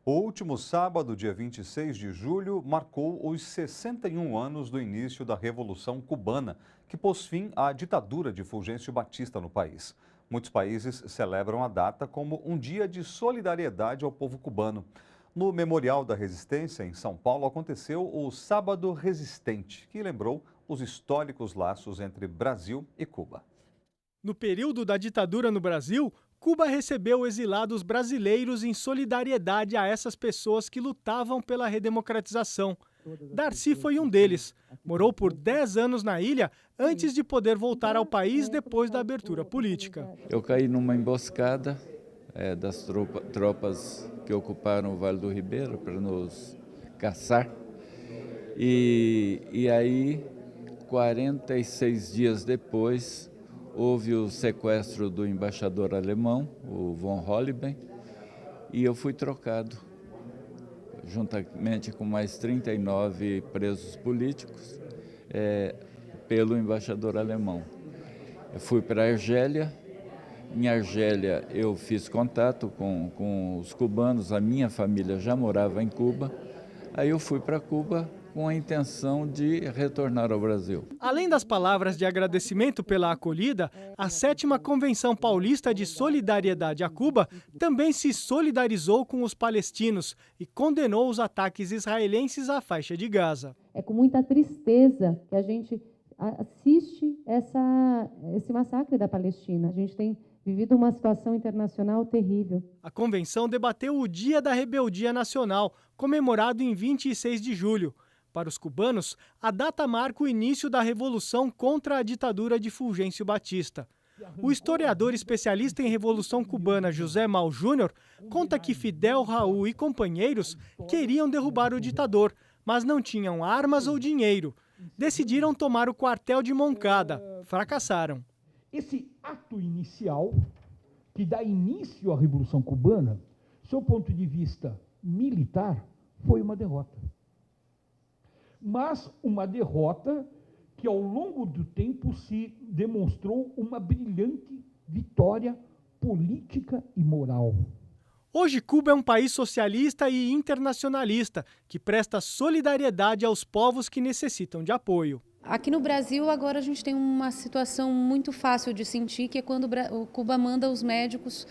O último sábado, dia 26 de julho, marcou os 61 anos do início da Revolução Cubana, que pôs fim à ditadura de Fulgêncio Batista no país. Muitos países celebram a data como um dia de solidariedade ao povo cubano. No Memorial da Resistência, em São Paulo, aconteceu o Sábado Resistente, que lembrou os históricos laços entre Brasil e Cuba. No período da ditadura no Brasil, Cuba recebeu exilados brasileiros em solidariedade a essas pessoas que lutavam pela redemocratização. Darcy foi um deles. Morou por 10 anos na ilha antes de poder voltar ao país depois da abertura política. Eu caí numa emboscada das tropas que ocuparam o Vale do Ribeira para nos caçar. E aí, 46 dias depois, houve o sequestro do embaixador alemão, o von Holleben, e eu fui trocado, juntamente com mais 39 presos políticos, pelo embaixador alemão. Eu fui para a Argélia. Em Argélia eu fiz contato com os cubanos, a minha família já morava em Cuba. Aí eu fui para Cuba com a intenção de retornar ao Brasil. Além das palavras de agradecimento pela acolhida, a 7ª Convenção Paulista de Solidariedade a Cuba também se solidarizou com os palestinos e condenou os ataques israelenses à faixa de Gaza. É com muita tristeza que a gente assiste esse massacre da Palestina. A gente tem vivido uma situação internacional terrível. A convenção debateu o Dia da Rebeldia Nacional, comemorado em 26 de julho. Para os cubanos, a data marca o início da revolução contra a ditadura de Fulgêncio Batista. O historiador especialista em Revolução Cubana José Mal Júnior conta que Fidel, Raul e companheiros queriam derrubar o ditador, mas não tinham armas ou dinheiro. Decidiram tomar o quartel de Moncada. Fracassaram. Esse ato inicial, que dá início à Revolução Cubana, do seu ponto de vista militar, foi uma derrota. Mas uma derrota que, ao longo do tempo, se demonstrou uma brilhante vitória política e moral. Hoje, Cuba é um país socialista e internacionalista, que presta solidariedade aos povos que necessitam de apoio. Aqui no Brasil, agora a gente tem uma situação muito fácil de sentir, que é quando o Cuba manda os médicos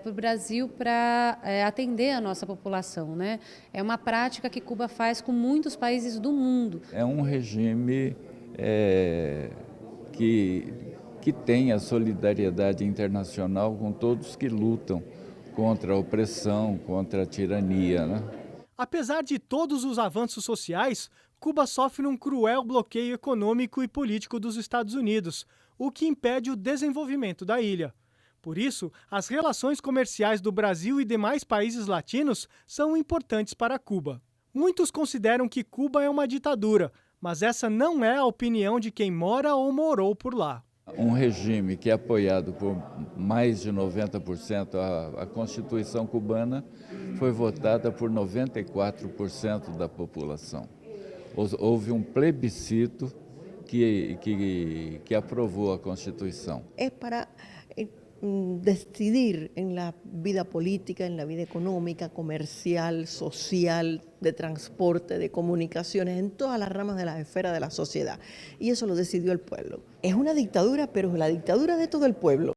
para o Brasil para atender a nossa população, né? É uma prática que Cuba faz com muitos países do mundo. É um regime que tem a solidariedade internacional com todos que lutam contra a opressão, contra a tirania, né? Apesar de todos os avanços sociais, Cuba sofre um cruel bloqueio econômico e político dos Estados Unidos, o que impede o desenvolvimento da ilha. Por isso, as relações comerciais do Brasil e demais países latinos são importantes para Cuba. Muitos consideram que Cuba é uma ditadura, mas essa não é a opinião de quem mora ou morou por lá. Um regime que é apoiado por mais de 90%, a Constituição cubana foi votada por 94% da população. Houve um plebiscito que aprovou a Constituição. É para decidir en la vida política, en la vida económica, comercial, social, de transporte, de comunicaciones, en todas las ramas de la esfera de la sociedad. Y eso lo decidió el pueblo. Es una dictadura, pero es la dictadura de todo el pueblo.